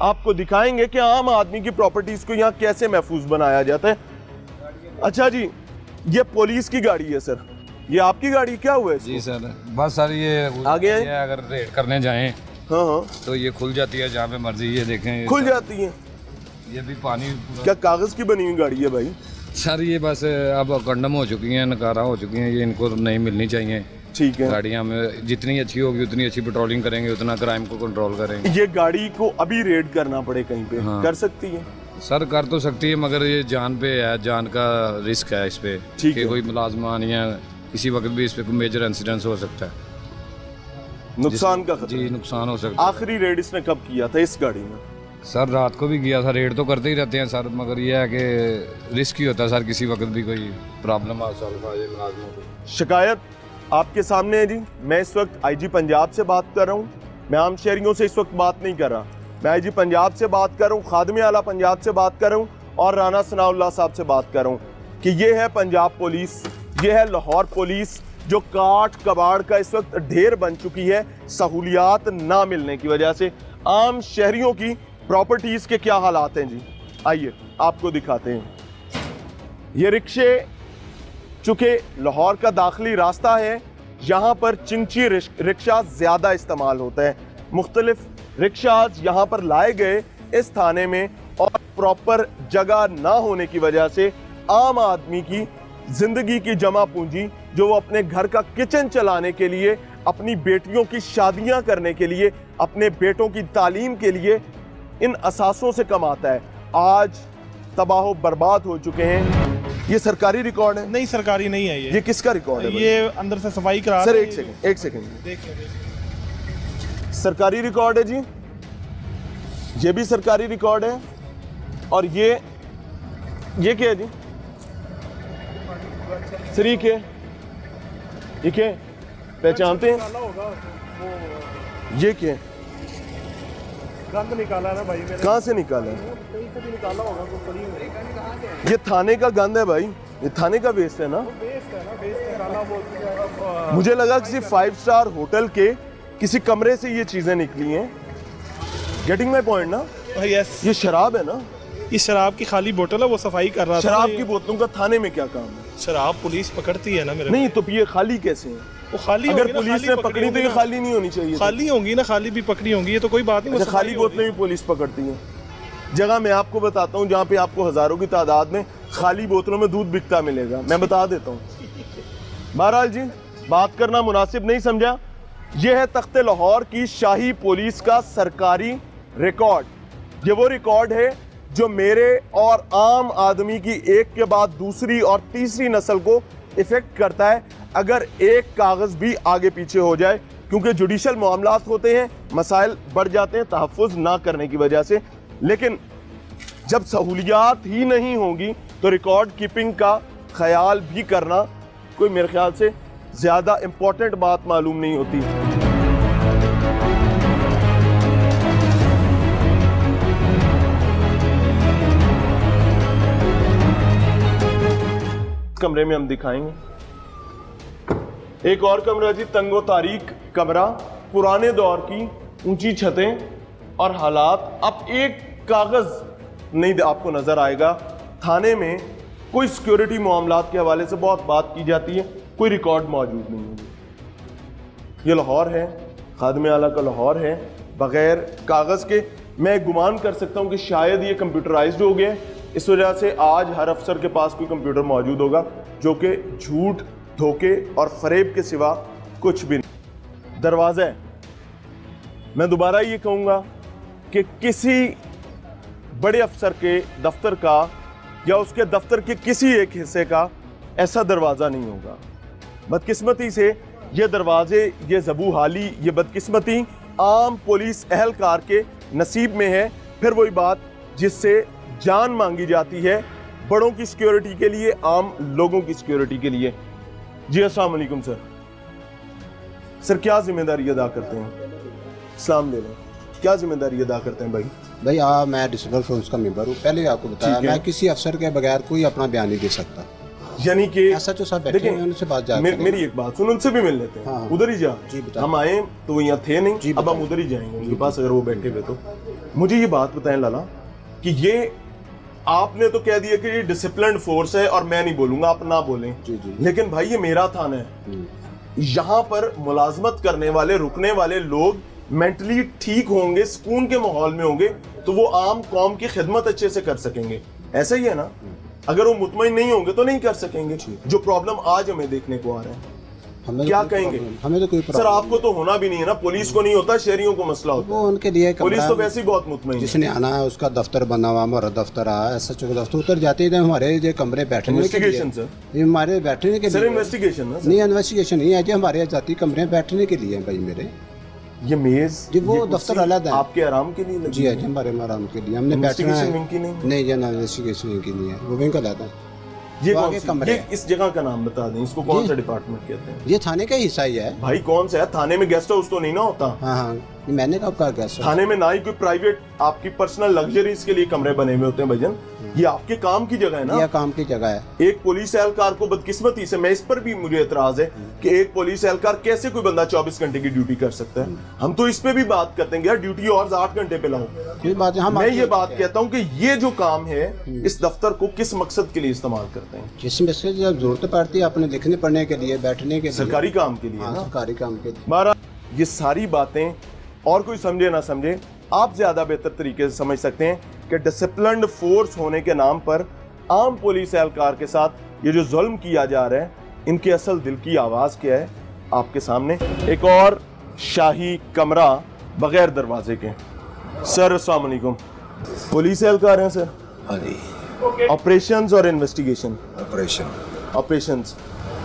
आपको दिखाएंगे कि आम आदमी की प्रॉपर्टीज को यहाँ कैसे महफूज बनाया जाता है। अच्छा जी, ये पुलिस की गाड़ी है सर, ये आपकी गाड़ी क्या हुआ है इसको? जी सर, बस सर ये आगे ये अगर रेड करने जाएं हाँ तो ये खुल जाती है जहाँ पे मर्जी, ये देखें खुल जाती है। ये भी पानी क्या कागज की बनी हुई गाड़ी है भाई? सर ये बस अब कंडम हो चुकी हैं, नकारा हो चुकी हैं, ये इनको नहीं मिलनी चाहिए। ठीक है, गाड़ियाँ में जितनी अच्छी होगी उतनी अच्छी पेट्रोलिंग करेंगे, उतना क्राइम को कंट्रोल करेंगे। ये गाड़ी को अभी रेड करना पड़े कहीं पे हाँ। कर सकती है सर? कर तो सकती है, मगर ये जान पे है, जान का रिस्क है इस पे कि कोई मुलाजमान या किसी वक्त भी इस पे कोई मेजर इंसिडेंस हो सकता है, नुकसान का खतरा। जी नुकसान हो सकता है। आखिरी रेड इसने कब किया था इस गाड़ी में? सर रात को भी किया था, रेड तो करते ही रहते हैं सर, मगर ये है कि रिस्क ही होता है सर, किसी वक्त भी कोई प्रॉब्लम आ सकता है मुलाजमों को। शिकायत आपके सामने है जी। मैं इस वक्त आईजी पंजाब से बात कर रहा हूँ, मैं आम शहरियों से इस वक्त बात नहीं कर रहा, मैं आईजी पंजाब से बात कर रहा हूँ, खादमे आला पंजाब से बात कर रहा हूँ और राना सनाउल्लाह साहब से बात कर रहा हूँ कि ये है पंजाब पुलिस, ये है लाहौर पुलिस जो काट कबाड़ का इस वक्त ढेर बन चुकी है सहूलियात ना मिलने की वजह से। आम शहरियों की प्रॉपर्टीज के क्या हालात हैं जी, आइए आपको दिखाते हैं। ये रिक्शे, चूंकि लाहौर का दाखिली रास्ता है, यहाँ पर चिंची रिक्शा ज़्यादा इस्तेमाल होता है। मुख्तलिफ रिक्शाज यहाँ पर लाए गए इस थाने में और प्रॉपर जगह ना होने की वजह से आम आदमी की ज़िंदगी की जमा पूंजी जो वो अपने घर का किचन चलाने के लिए, अपनी बेटियों की शादियाँ करने के लिए, अपने बेटों की तालीम के लिए इन असासों से कमाता है, आज तबाह बर्बाद हो चुके हैं। ये सरकारी रिकॉर्ड है? नहीं, सरकारी नहीं है ये किसका रिकॉर्ड है? ये अंदर से सफाई करा सर एक सेकंड सरकारी रिकॉर्ड है जी, ये भी सरकारी रिकॉर्ड है। और ये क्या है जी सर? ये क्या है, पहचानते हैं? ये क्या है? गंद निकाला ना भाई मेरे। कहाँ से निकाला है? कहीं से भी निकाला होगा तो पड़ी होगी। ये थाने का गंद है भाई, ये थाने का वेस्ट है ना? वेस्ट है ना, वेस्ट निकाला वो। मुझे लगा किसी 5 स्टार होटल के किसी कमरे से ये चीजें निकली हैं। गेटिंग माय पॉइंट ना? यस। ये शराब है ना? ये शराब की खाली बोतल है, वो सफाई कर रहा था। शराब की बोतलों का थाने में क्या काम है? शराब पुलिस पकड़ती है ना मेरे। नहीं तो ये खाली कैसे है? वो खाली अगर पुलिस ने पकड़ी तो ये खाली नहीं होनी चाहिए। खाली होंगी ना, खाली भी पकड़ी होंगी, ये तो कोई बात नहीं। खाली बोतलें भी पुलिस पकड़ती है। जगह मैं आपको बताता हूँ जहाँ पे आपको हजारों की तादाद में खाली बोतलों में दूध बिकता मिलेगा, मैं बता देता हूँ। बहरहाल जी, बात करना मुनासिब नहीं समझा। यह है तख्ते लाहौर की शाही पुलिस का सरकारी रिकॉर्ड। ये वो रिकॉर्ड है जो मेरे और आम आदमी की एक के बाद दूसरी और तीसरी नस्ल को इफेक्ट करता है अगर एक कागज भी आगे पीछे हो जाए, क्योंकि जुडिशल मामलात होते हैं, मसाइल बढ़ जाते हैं तहफ़्फ़ुज़ ना करने की वजह से। लेकिन जब सहूलियात ही नहीं होंगी तो रिकॉर्ड कीपिंग का ख्याल भी करना कोई मेरे ख्याल से ज़्यादा इम्पोर्टेंट बात मालूम नहीं होती। कमरे में हम दिखाएंगे एक और कमरा जी, तंगो तारीक कमरा, पुराने दौर की ऊंची छतें और हालात। अब एक कागज नहीं आपको नजर आएगा। थाने में कोई सिक्योरिटी मामलात के हवाले से बहुत बात की जाती है, कोई रिकॉर्ड मौजूद नहीं है। ये लाहौर है, खादमे आला का लाहौर है, बगैर कागज के। मैं गुमान कर सकता हूं कि शायद ये कंप्यूटराइज्ड हो गया, इस वजह से आज हर अफसर के पास कोई कंप्यूटर मौजूद होगा जो कि झूठ, धोखे और फरेब के सिवा कुछ भी नहीं। दरवाज़ा है। मैं दोबारा ये कहूँगा कि किसी बड़े अफसर के दफ्तर का या उसके दफ्तर के किसी एक हिस्से का ऐसा दरवाज़ा नहीं होगा। बदकिस्मती से ये दरवाजे, ये ज़बूहाली, ये बदकिस्मती आम पुलिस अहलकार के नसीब में है। फिर वही बात जिससे जान मांगी जाती है, बड़ों की सिक्योरिटी के लिए, आम लोगों की सिक्योरिटी के लिए। जी अस्सलाम वालेकुम सर। सर क्या जिम्मेदारी अदा करते हैं? सलाम ले लें। क्या जिम्मेदारी अदा करते हैं भाई? भाई मैं डिसिप्लिन फोर्स का मेंबर हूँ। पहले आपको बताया, मैं किसी अफसर के बगैर कोई अपना बयान नहीं दे सकता। यानी कि ऐसा जो सब बैठे हैं उनसे बात जा मेरी एक बात सुन, उनसे भी मिल लेते हैं। उधर ही जा। जी बता। हम आए तो वो यहाँ थे नहीं, अब हम उधर ही जाएंगे उनके पास, अगर वो बैठे हुए तो। मुझे ये बात बताएं लाला कि ये आपने तो कह दिया कि ये डिसिप्लिन्ड फोर्स है और मैं नहीं बोलूंगा, आप ना बोलें। जी जी। लेकिन भाई ये मेरा थाना है, यहाँ पर मुलाजमत करने वाले रुकने वाले लोग मेंटली ठीक होंगे, सुकून के माहौल में होंगे, तो वो आम कौम की खिदमत अच्छे से कर सकेंगे। ऐसा ही है ना, अगर वो मुतमईन नहीं होंगे तो नहीं कर सकेंगे। जो प्रॉब्लम आज हमें देखने को आ रहा है, क्या कहेंगे? हमें तो कोई सर आपको तो होना भी नहीं है ना, पुलिस को नहीं होता, शहरियों को मसला होता है। वो उनके लिए पुलिस तो वैसे ही बहुत मुतमईन है। जिसने आना है उसका दफ्तर बना हुआ, हमारा दफ्तर आया, SHO का दफ्तर, उतर जाते हैं हमारे जो कमरे बैठने के लिए, ये हमारे बैठने के लिए। सर इन्वेस्टिगेशन ना? नहीं इन्वेस्टिगेशन नहीं है जी, हमारे जाती कमरे बैठने के लिए भाई मेरे। ये मेज जी वो दफ्तर अलग है, आपके आराम के लिए जी है जी, हमारे आराम के लिए हमने बैठना है। नहीं ये इन्वेस्टिगेशन की नहीं है, वो विंग का अलग है। ये कौन सी, ये इस जगह का नाम बता दें, इसको कौन सा डिपार्टमेंट कहते हैं? ये थाने का हिस्सा ही है भाई। कौन सा है? थाने में गेस्ट हाउस तो नहीं ना होता? हाँ हाँ, मैंने कब कहा गेस्ट हाउस? थाने में ना ही कोई प्राइवेट आपकी पर्सनल लग्जरीज के लिए कमरे बने हुए होते हैं भजन। ये आपके काम की जगह है ना? ये काम की जगह है। एक पुलिस एहलकार को बदकिस्मती से, मैं इस पर भी मुझे एतराज है कि एक पुलिस एहलकार कैसे कोई बंदा 24 घंटे की ड्यूटी कर सकता है। हम तो इस पे भी बात करते हैं यार, ड्यूटी और 8 घंटे पे लाओ। कोई बात है, मैं ये बात कहता हूँ कि ये जो काम है, इस दफ्तर को किस मकसद के लिए इस्तेमाल करते हैं? जिस में से जब जरूरत पड़ती है अपने लिखने पढ़ने के लिए, बैठने के लिए, सरकारी काम के लिए। सरकारी काम के लिए। हमारा ये सारी बातें और कोई समझे ना समझे, आप ज्यादा बेहतर तरीके से समझ सकते हैं कि डिसिप्लिन्ड फोर्स होने के नाम पर आम पुलिस एहलकार के साथ ये जो जुल्म किया जा रहा है, इनके असल दिल की आवाज़ क्या है आपके सामने। एक और शाही कमरा बगैर दरवाजे के। सर अस्सलाम वालेकुम, पुलिस एहलकार हैं सर? हाँ जी। ऑपरेशंस और इन्वेस्टिगेशन? ऑपरेशंस।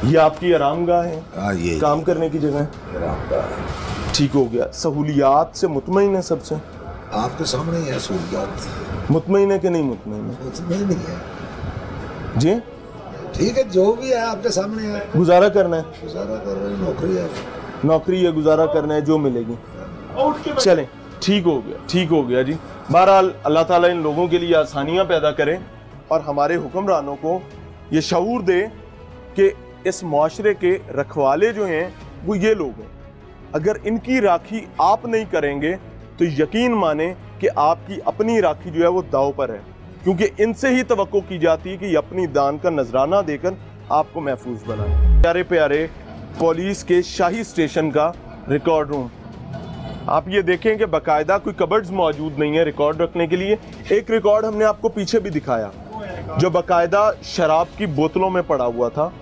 ये आपकी आरामगाह है? हाँ, ये काम करने की जगह है? आरामगाह। ठीक हो गया। सहूलियात से मुतमईन है सबसे? आपके सामने ही है सहूलियात। मुतमईन है कि नहीं मुतमईन है? मुतमईन नहीं है जी। ठीक है, जो भी है आपके सामने है। गुजारा करना है, गुजारा कर रहे, नौकरी है। नौकरी है, गुजारा करना है, जो मिलेगी। चलें, ठीक हो गया, ठीक हो गया जी। बहरहाल अल्लाह ताला इन लोगों के लिए आसानियां पैदा करें और हमारे हुक्मरानों को ये शऊर दे कि इस मुआशरे के रखवाले जो हैं वो ये लोग हैं। अगर इनकी राखी आप नहीं करेंगे तो यकीन माने कि आपकी अपनी राखी जो है वो दाव पर है, क्योंकि इनसे ही तवक्को की जाती है कि अपनी दान का नजराना देकर आपको महफूज बनाए। प्यारे प्यारे पुलिस के शाही स्टेशन का रिकॉर्ड रूम, आप ये देखें कि बाकायदा कोई कबर्ड्स मौजूद नहीं है रिकॉर्ड रखने के लिए। एक रिकॉर्ड हमने आपको पीछे भी दिखाया जो बाकायदा शराब की बोतलों में पड़ा हुआ था,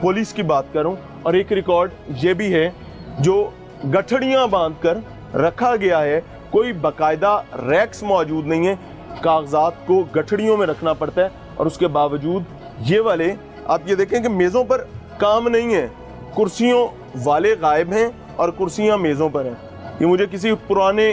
पुलिस की बात करूं। और एक रिकॉर्ड ये भी है जो गठड़ियां बांधकर रखा गया है, कोई बाकायदा रैक्स मौजूद नहीं है, कागजात को गठड़ियों में रखना पड़ता है। और उसके बावजूद ये वाले, आप ये देखें कि मेज़ों पर काम नहीं है, कुर्सियों वाले गायब हैं और कुर्सियां मेज़ों पर हैं। ये मुझे किसी पुराने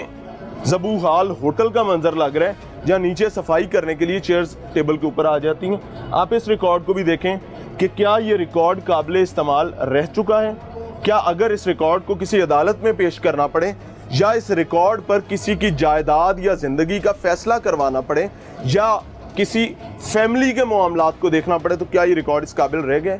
ज़बू हाल होटल का मंजर लग रहा है जहाँ नीचे सफाई करने के लिए चेयर्स टेबल के ऊपर आ जाती हैं। आप इस रिकॉर्ड को भी देखें कि क्या ये रिकॉर्ड काबिल इस्तेमाल रह चुका है। क्या अगर इस रिकॉर्ड को किसी अदालत में पेश करना पड़े या इस रिकॉर्ड पर किसी की जायदाद या ज़िंदगी का फैसला करवाना पड़े या किसी फैमिली के मामलात को देखना पड़े, तो क्या ये रिकॉर्ड इस काबिल रह गए?